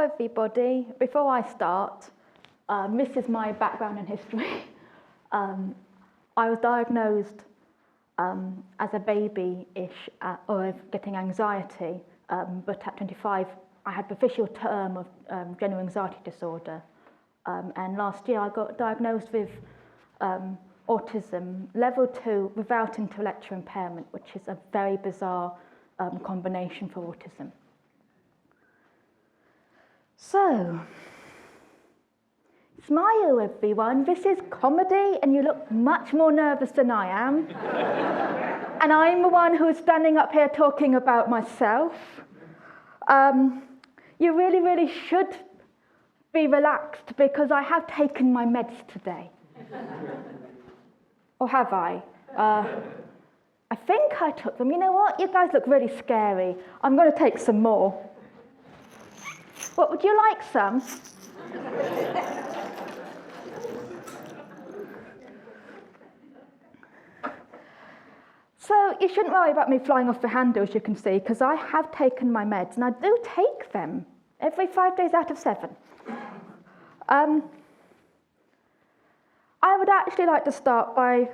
Hello everybody. Before I start, this is my background and history. I was diagnosed as a baby-ish of getting anxiety, but at 25 I had the official term of general anxiety disorder. And last year I got diagnosed with autism level 2 without intellectual impairment, which is a very bizarre combination for autism. So, smile everyone, this is comedy and you look much more nervous than I am. And I'm the one who's standing up here talking about myself. You really should be relaxed because I have taken my meds today. Or have I? I think I took them. You know what? You guys look really scary. I'm going to take some more. What, would you like some? So you shouldn't worry about me flying off the handle, as you can see, because I have taken my meds, and I do take them every 5 days out of 7. I would actually like to start by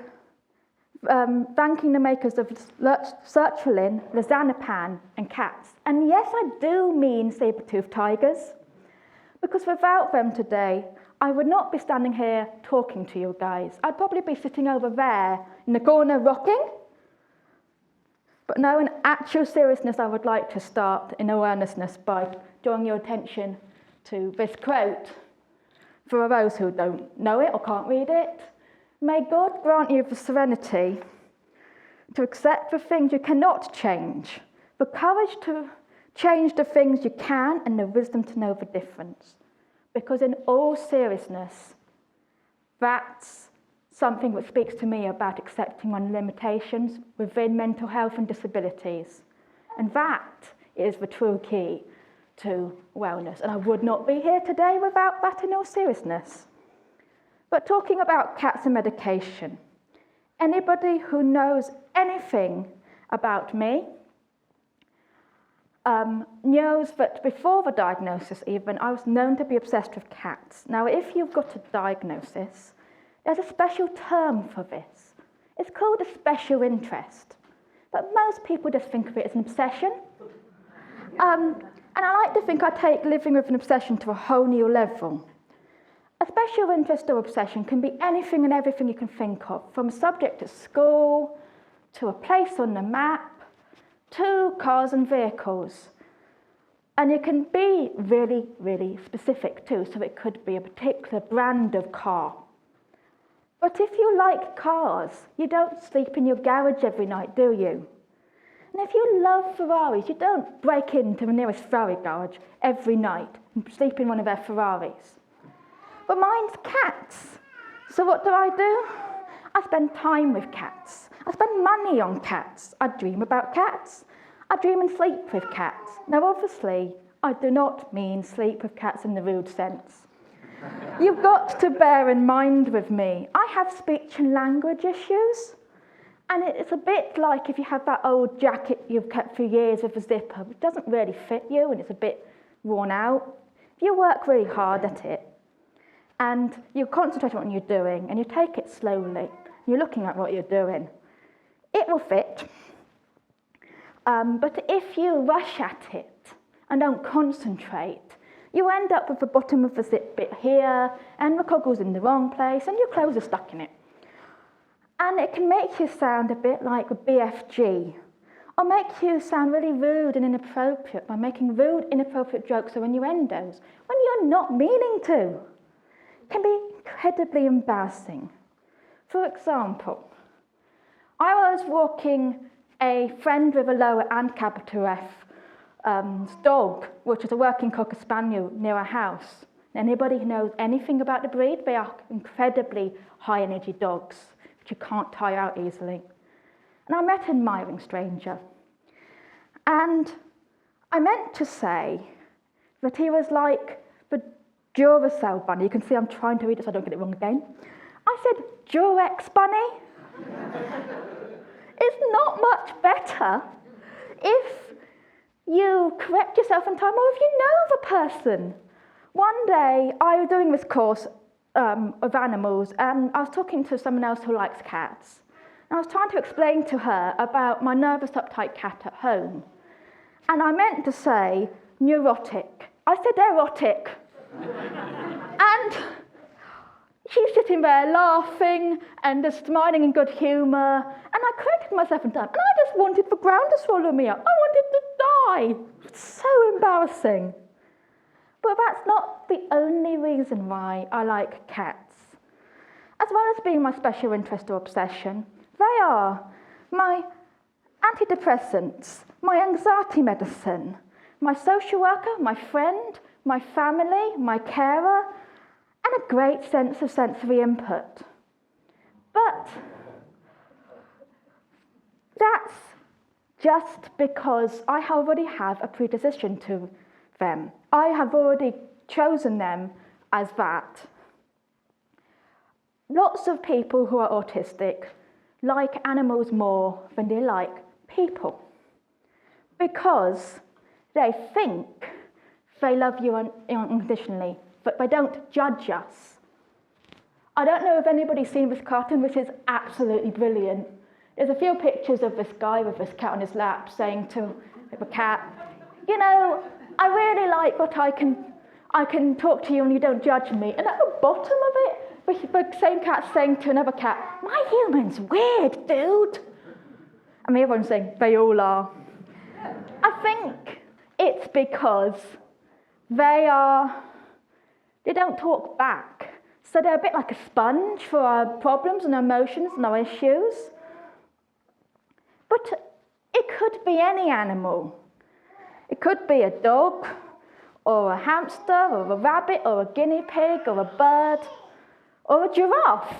thanking the makers of sertraline, Lozanapan, and cats. And yes, I do mean saber-toothed tigers, because without them today, I would not be standing here talking to you guys. I'd probably be sitting over there in the corner rocking. But no, in actual seriousness, I would like to start in awarenessness by drawing your attention to this quote. For those who don't know it or can't read it, may God grant you the serenity to accept the things you cannot change, the courage to change the things you can, and the wisdom to know the difference. Because in all seriousness, that's something that speaks to me about accepting my limitations within mental health and disabilities. And that is the true key to wellness. And I would not be here today without that in all seriousness. But talking about cats and medication, anybody who knows anything about me knows that before the diagnosis even, I was known to be obsessed with cats. Now, if you've got a diagnosis, there's a special term for this. It's called a special interest. But most people just think of it as an obsession. And I like to think I take living with an obsession to a whole new level. A special interest or obsession can be anything and everything you can think of, from a subject at school, to a place on the map, to cars and vehicles. And you can be really specific too, so it could be a particular brand of car. But if you like cars, you don't sleep in your garage every night, do you? And if you love Ferraris, you don't break into the nearest Ferrari garage every night and sleep in one of their Ferraris. But mine's cats. So what do? I spend time with cats. I spend money on cats. I dream about cats. I dream and sleep with cats. Now, obviously, I do not mean sleep with cats in the rude sense. You've got to bear in mind with me, I have speech and language issues. And it's a bit like if you have that old jacket you've kept for years with a zipper, which doesn't really fit you and it's a bit worn out. If you work really hard at it, and you concentrate on what you're doing, and you take it slowly, you're looking at what you're doing, it will fit. But if you rush at it and don't concentrate, you end up with the bottom of the zip bit here, and the coggle's in the wrong place, and your clothes are stuck in it. And it can make you sound a bit like a BFG, or make you sound really rude and inappropriate by making rude, inappropriate jokes or innuendos when you're not meaning to. It can be incredibly embarrassing. For example, I was walking a friend with a lower and capital F dog, which is a working Cocker Spaniel, near our house. Anybody who knows anything about the breed, they are incredibly high-energy dogs, which you can't tire out easily. And I met an admiring stranger. And I meant to say that he was like the Duracell bunny. You can see I'm trying to read it so I don't get it wrong again. I said, Durex bunny? It's not much better if you correct yourself in time, or if you know the person. One day, I was doing this course of animals, and I was talking to someone else who likes cats. And I was trying to explain to her about my nervous uptight cat at home. And I meant to say neurotic. I said erotic. And she's sitting there laughing and just smiling in good humour. And I corrected myself in time. And I just wanted the ground to swallow me up. I wanted to die. It's so embarrassing. But that's not the only reason why I like cats. As well as being my special interest or obsession, they are my antidepressants, my anxiety medicine, my social worker, my friend, my family, my carer, and a great sense of sensory input. But that's just because I already have a predisposition to them. I have already chosen them as that. Lots of people who are autistic like animals more than they like people, because they think they love you unconditionally, but they don't judge us. I don't know if anybody's seen this cartoon, which is absolutely brilliant. There's a few pictures of this guy with this cat on his lap saying to the cat, you know, I really like what I can talk to you and you don't judge me. And at the bottom of it, the same cat's saying to another cat, my human's weird, dude. And the other one's saying, they all are. I think it's because they don't talk back. So they're a bit like a sponge for our problems and our emotions and our issues. But it could be any animal. It could be a dog, or a hamster, or a rabbit, or a guinea pig, or a bird, or a giraffe.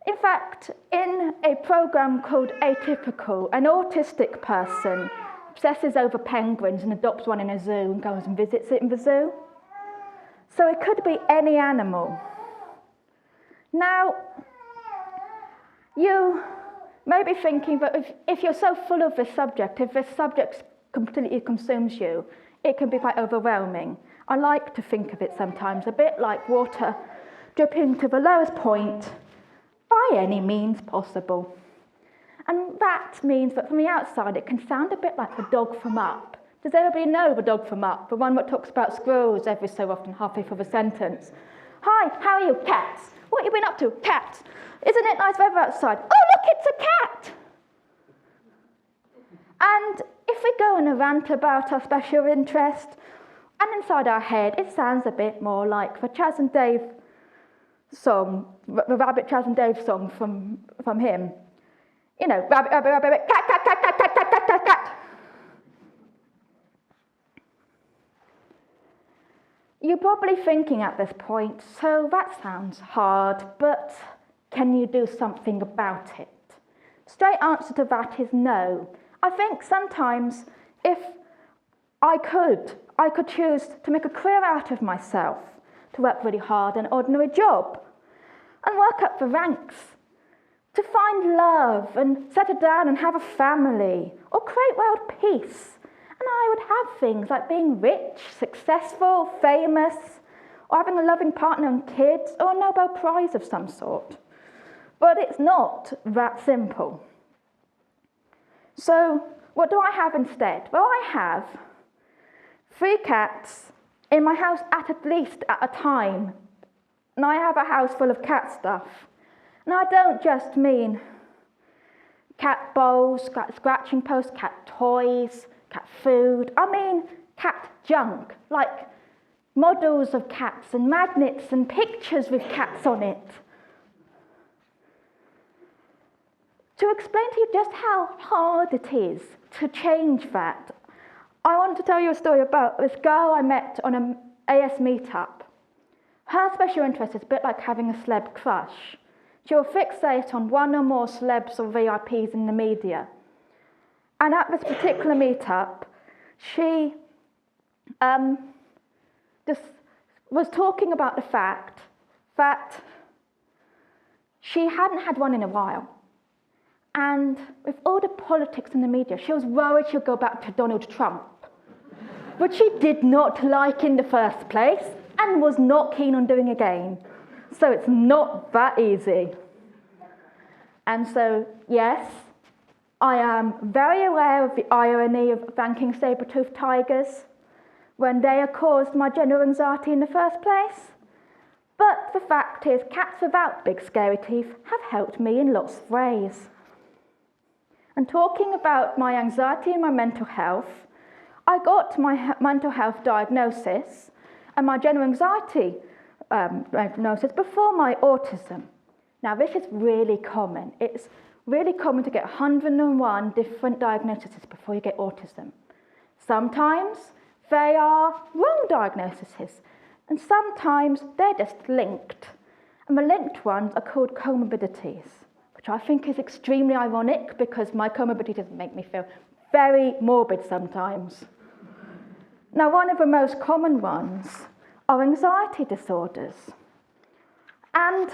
In fact, in a program called Atypical, an autistic person obsesses over penguins and adopts one in a zoo and goes and visits it in the zoo. So it could be any animal. Now, you may be thinking that if you're so full of this subject, if this subject completely consumes you, it can be quite overwhelming. I like to think of it sometimes a bit like water dripping to the lowest point by any means possible. And that means that from the outside it can sound a bit like the dog from Up. Does everybody know the dog from Up? The one that talks about squirrels every so often, halfway through the sentence. Hi, how are you? Cats. What have you been up to? Cats. Isn't it nice weather outside? Oh, look, it's a cat. And if we go on a rant about our special interest, and inside our head, it sounds a bit more like the Chaz and Dave song, the Rabbit Chaz and Dave song from him. You know, rabbit, rabbit, rabbit, rabbit, cat, cat, cat, cat, cat, cat, cat, cat, cat. You're probably thinking at this point, so that sounds hard, but can you do something about it? Straight answer to that is no. I think sometimes if I could choose to make a career out of myself, to work really hard an ordinary job, and work up the ranks, to find love and settle down and have a family, or create world peace. And I would have things like being rich, successful, famous, or having a loving partner and kids, or a Nobel Prize of some sort. But it's not that simple. So what do I have instead? Well, I have 3 cats in my house at least at a time. And I have a house full of cat stuff. And I don't just mean cat bowls, cat scratching posts, cat toys, cat food. I mean cat junk, like models of cats and magnets and pictures with cats on it. To explain to you just how hard it is to change that, I want to tell you a story about this girl I met on an A.S. meetup. Her special interest is a bit like having a celeb crush. She will fixate on one or more celebs or VIPs in the media. And at this particular meetup, she just was talking about the fact that she hadn't had one in a while. And with all the politics in the media, she was worried she'll go back to Donald Trump. which she did not like in the first place and was not keen on doing again. So it's not that easy. And so, yes, I am very aware of the irony of thanking saber-toothed tigers when they have caused my general anxiety in the first place. But the fact is, cats without big scary teeth have helped me in lots of ways. And talking about my anxiety and my mental health, I got my mental health diagnosis and my general anxiety diagnosis before my autism. Now, this is really common. It's really common to get 101 different diagnoses before you get autism. Sometimes they are wrong diagnoses, and sometimes they're just linked. And the linked ones are called comorbidities, which I think is extremely ironic because my comorbidities make me feel very morbid sometimes. Now, one of the most common ones are anxiety disorders. And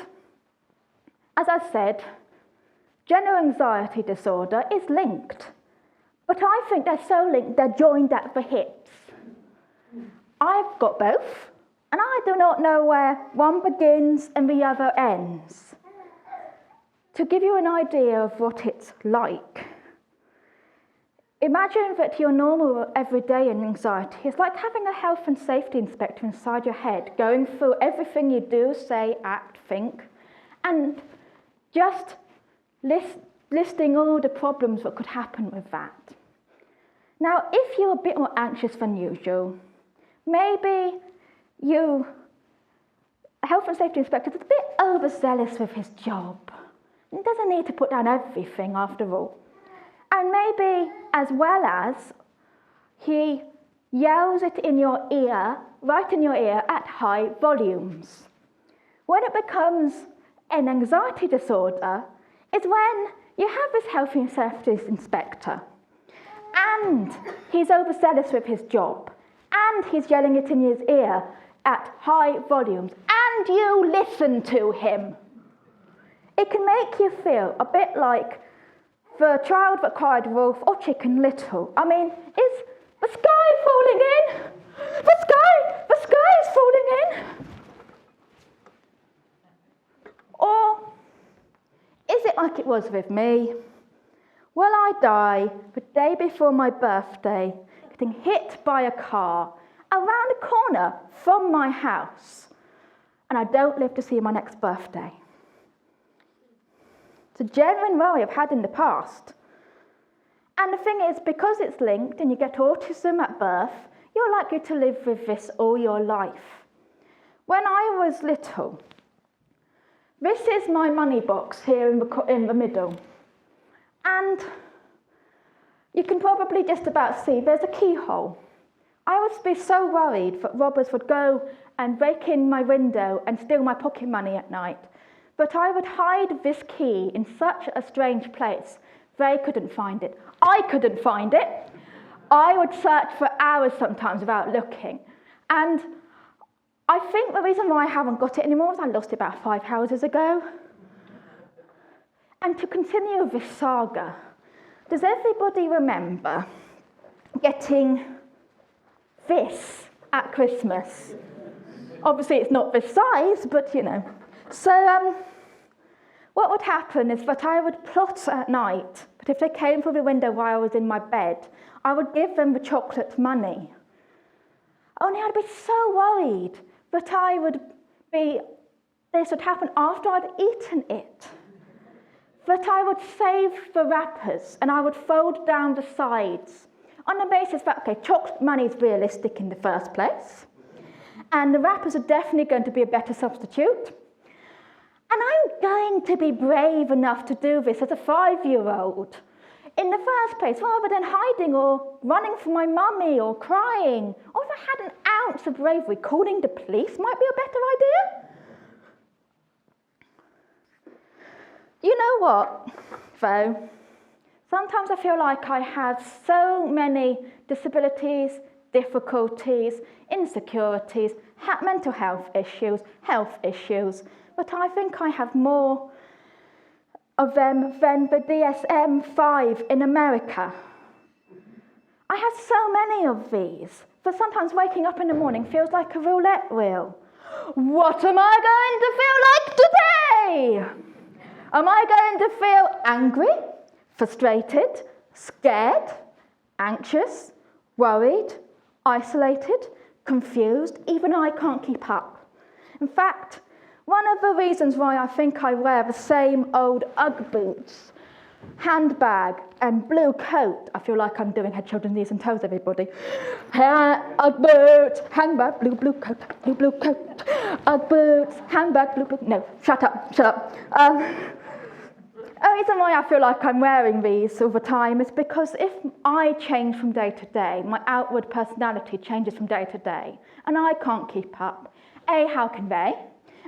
as I said, general anxiety disorder is linked, but I think they're so linked they're joined at the hips. I've got both, and I do not know where one begins and the other ends. To give you an idea of what it's like, imagine that your normal everyday anxiety is like having a health and safety inspector inside your head, going through everything you do, say, act, think, and just listing all the problems that could happen with that. Now, if you're a bit more anxious than usual, maybe a health and safety inspector is a bit overzealous with his job. He doesn't need to put down everything after all. And maybe as well as he yells it in your ear, right in your ear at high volumes. When it becomes an anxiety disorder is when you have this health and safety inspector and he's overzealous with his job and he's yelling it in his ear at high volumes and you listen to him. It can make you feel a bit like the child that cried wolf or Chicken Little. I mean, is the sky falling in? The sky is falling in. Or is it like it was with me? Will I die the day before my birthday, getting hit by a car around a corner from my house, and I don't live to see my next birthday? It's a genuine worry I've had in the past. And the thing is, because it's linked and you get autism at birth, you're likely to live with this all your life. When I was little, this is my money box here in the middle. And you can probably just about see there's a keyhole. I would be so worried that robbers would go and break in my window and steal my pocket money at night. But I would hide this key in such a strange place, they couldn't find it. I couldn't find it. I would search for hours sometimes without looking. And I think the reason why I haven't got it anymore is I lost it about 5 houses ago. And to continue this saga, does everybody remember getting this at Christmas? Obviously it's not this size, but you know. So what would happen is that I would plot at night, but if they came through the window while I was in my bed, I would give them the chocolate money. Only I'd be so worried that this would happen after I'd eaten it. That I would save the wrappers and I would fold down the sides on the basis that, okay, chocolate money is realistic in the first place, and the wrappers are definitely going to be a better substitute. And I'm going to be brave enough to do this as a 5-year-old in the first place, rather than hiding or running from my mummy or crying. Or if I had an ounce of bravery, calling the police might be a better idea. You know what, though? Sometimes I feel like I have so many disabilities, difficulties, insecurities, mental health issues, but I think I have more of them than the DSM-5 in America. I have so many of these, but sometimes waking up in the morning feels like a roulette wheel. What am I going to feel like today? Am I going to feel angry, frustrated, scared, anxious, worried, isolated, confused? Even I can't keep up. In fact, one of the reasons why I think I wear the same old Ugg boots, handbag and blue coat. I feel like I'm doing head, shoulders, knees and toes, everybody. Ugg boots, handbag, blue coat, blue coat. Ugg boots, handbag, blue. No, shut up. The reason why I feel like I'm wearing these all the time is because if I change from day to day, my outward personality changes from day to day, and I can't keep up. A, how can they?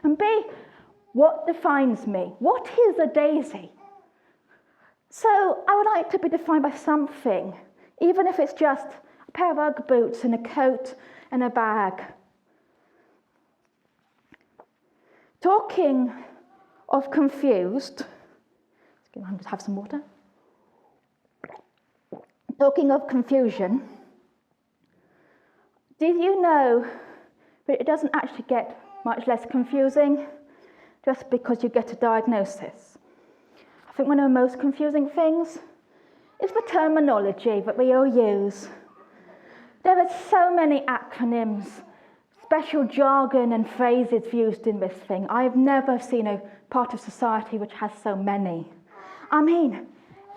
And B, what defines me? What is a daisy? So I would like to be defined by something, even if it's just a pair of Ugg boots and a coat and a bag. Talking of confused, I'll just have some water. Talking of confusion, did you know that it doesn't actually get much less confusing just because you get a diagnosis? I think one of the most confusing things is the terminology that we all use. There are so many acronyms, special jargon and phrases used in this thing. I've never seen a part of society which has so many. I mean,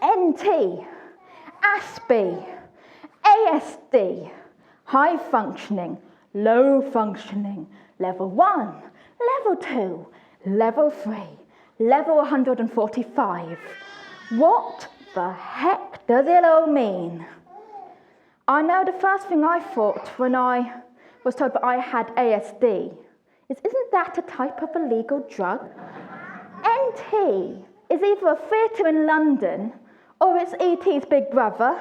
NT, A.S.B, A.S.D, high functioning, low functioning, level 1, level 2, level 3, level 145. What the heck does it all mean? I know the first thing I thought when I was told that I had A.S.D is, isn't that a type of illegal drug? NT is either a theatre in London or it's E.T.'s big brother.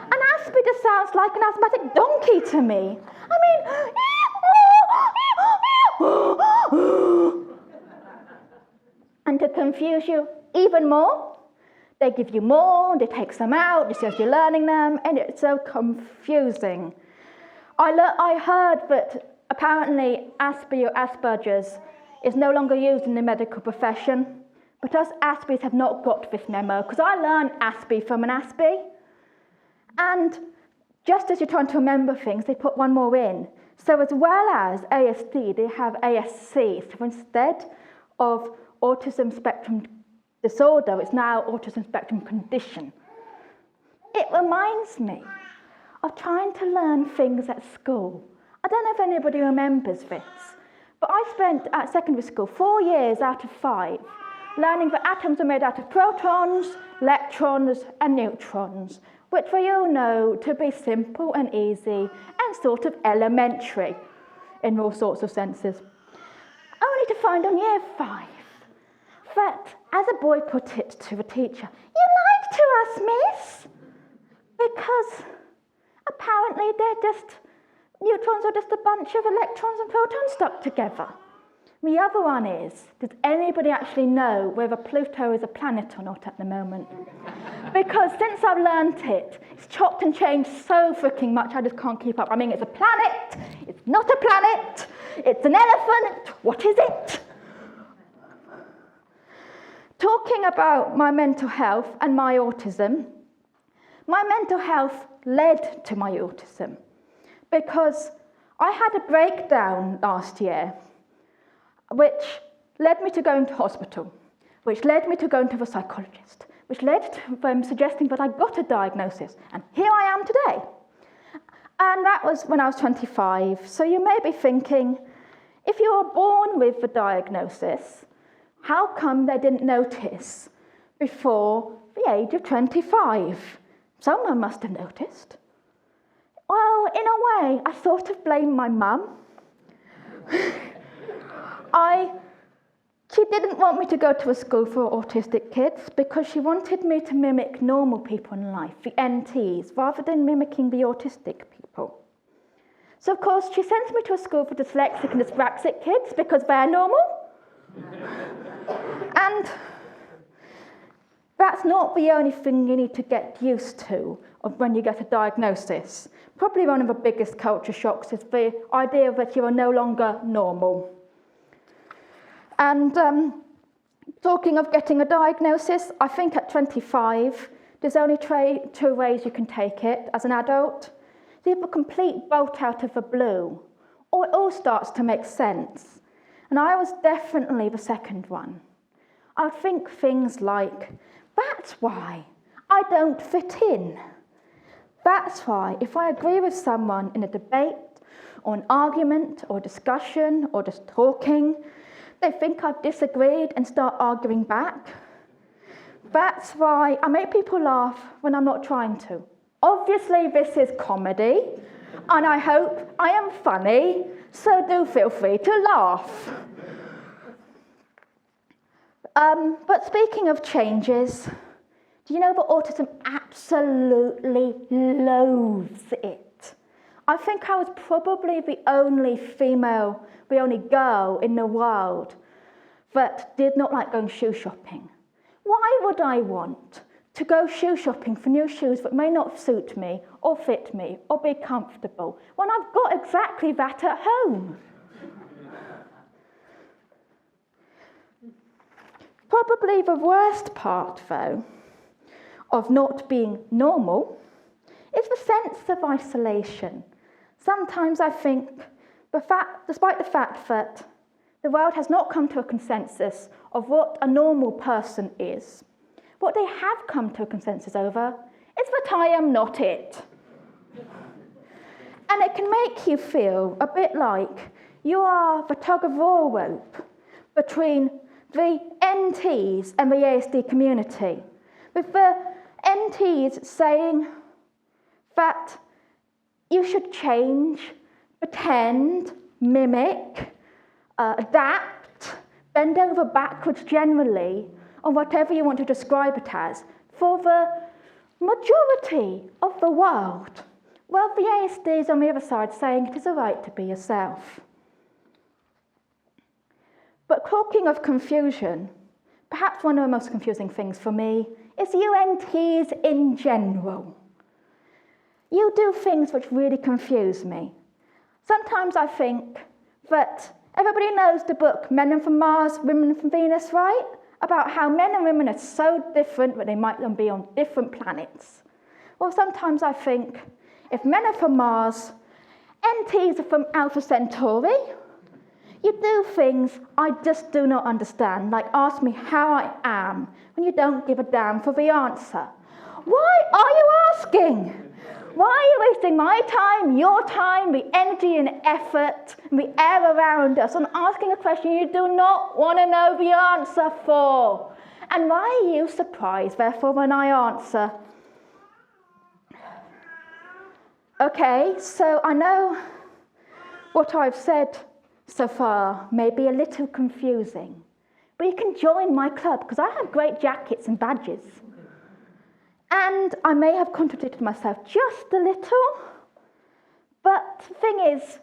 And A.S.B just sounds like an asthmatic donkey to me. I mean, and to confuse you even more, they give you more, they take some out, just as you're learning them, and it's so confusing. I heard that apparently A.S.B or Asperger's is no longer used in the medical profession, but us A.S.Bs have not got this memo, because I learned A.S.B from an A.S.B, and just as you're trying to remember things, they put one more in. So as well as A.S.D, they have A.S.C, so instead of autism spectrum disorder, it's now autism spectrum condition. It reminds me of trying to learn things at school. I don't know if anybody remembers this, but I spent at secondary school 4 years out of 5 learning that atoms are made out of protons, electrons and neutrons, which we all know to be simple and easy and sort of elementary in all sorts of senses. Only to find on year 5 that, as a boy put it to the teacher, "You lied to us, miss," because apparently neutrons are just a bunch of electrons and protons stuck together. The other one is, does anybody actually know whether Pluto is a planet or not at the moment? Because since I've learnt it, it's chopped and changed so freaking much I just can't keep up. I mean, it's a planet, it's not a planet, it's an elephant, what is it? Talking about my mental health and my autism, my mental health led to my autism because I had a breakdown last year which led me to going to hospital, which led me to going to the psychologist, which led to them suggesting that I got a diagnosis, and here I am today. And that was when I was 25, so you may be thinking, if you were born with the diagnosis, how come they didn't notice before the age of 25? Someone must have noticed. Well, in a way, I sort of blame my mum. She didn't want me to go to a school for autistic kids because she wanted me to mimic normal people in life, the NTs, rather than mimicking the autistic people. So, of course, she sent me to a school for dyslexic and dyspraxic kids because they're normal. And That's not the only thing you need to get used to of when you get a diagnosis. Probably one of the biggest culture shocks is the idea that you are no longer normal. And talking of getting a diagnosis, I think at 25, there's only two ways you can take it as an adult. It's either a complete bolt out of the blue, or it all starts to make sense. And I was definitely the second one. I would think things like, that's why I don't fit in. That's why if I agree with someone in a debate or an argument or discussion or just talking, they think I've disagreed and start arguing back. That's why I make people laugh when I'm not trying to. Obviously, this is comedy, and I hope I am funny, so do feel free to laugh. But speaking of changes, do you know that autism absolutely loathes it? I think I was probably the only female, the only girl in the world that did not like going shoe shopping. Why would I want to go shoe shopping for new shoes that may not suit me or fit me or be comfortable when I've got exactly that at home? Probably the worst part, though, of not being normal is the sense of isolation. Sometimes I think, despite the fact that the world has not come to a consensus of what a normal person is, what they have come to a consensus over is that I am not it. And it can make you feel a bit like you are the tug-of-war rope between the NTs and the A.S.D community, with the NTs saying that you should change, pretend, mimic, adapt, bend over backwards generally, or whatever you want to describe it as, for the majority of the world. Well, the A.S.Ds on the other side saying it is a right to be yourself. But talking of confusion, perhaps one of the most confusing things for me is UNTs in general. You do things which really confuse me. Sometimes I think that everybody knows the book Men from Mars, Women from Venus, right? About how men and women are so different that they might be on different planets. Well, sometimes I think if men are from Mars, NTs are from Alpha Centauri, you do things I just do not understand, like ask me how I am when you don't give a damn for the answer. Why are you asking? Why are you wasting my time, your time, the energy and effort, and the air around us on asking a question you do not want to know the answer for? And why are you surprised, therefore, when I answer? Okay, so I know what I've said so far may be a little confusing, but you can join my club because I have great jackets and badges. And I may have contradicted myself just a little, but the thing is,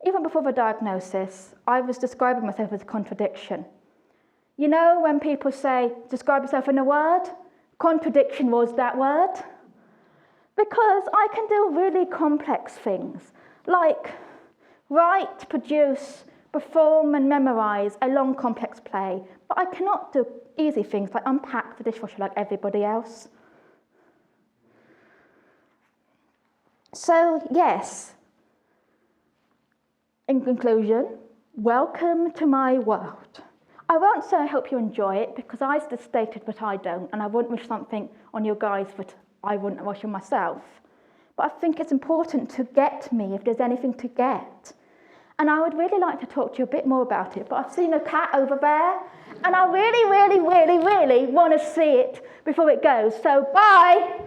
even before the diagnosis, I was describing myself as a contradiction. You know, when people say, describe yourself in a word, contradiction was that word. Because I can do really complex things, like write, produce, perform and memorize a long, complex play, but I cannot do easy things like unpack the dishwasher like everybody else. So, yes, in conclusion, welcome to my world. I won't say I hope you enjoy it, because I just stated that I don't, and I wouldn't wish something on you guys that I wouldn't wish on myself. But I think it's important to get me if there's anything to get. And I would really like to talk to you a bit more about it, but I've seen a cat over there, and I really want to see it before it goes. So, bye!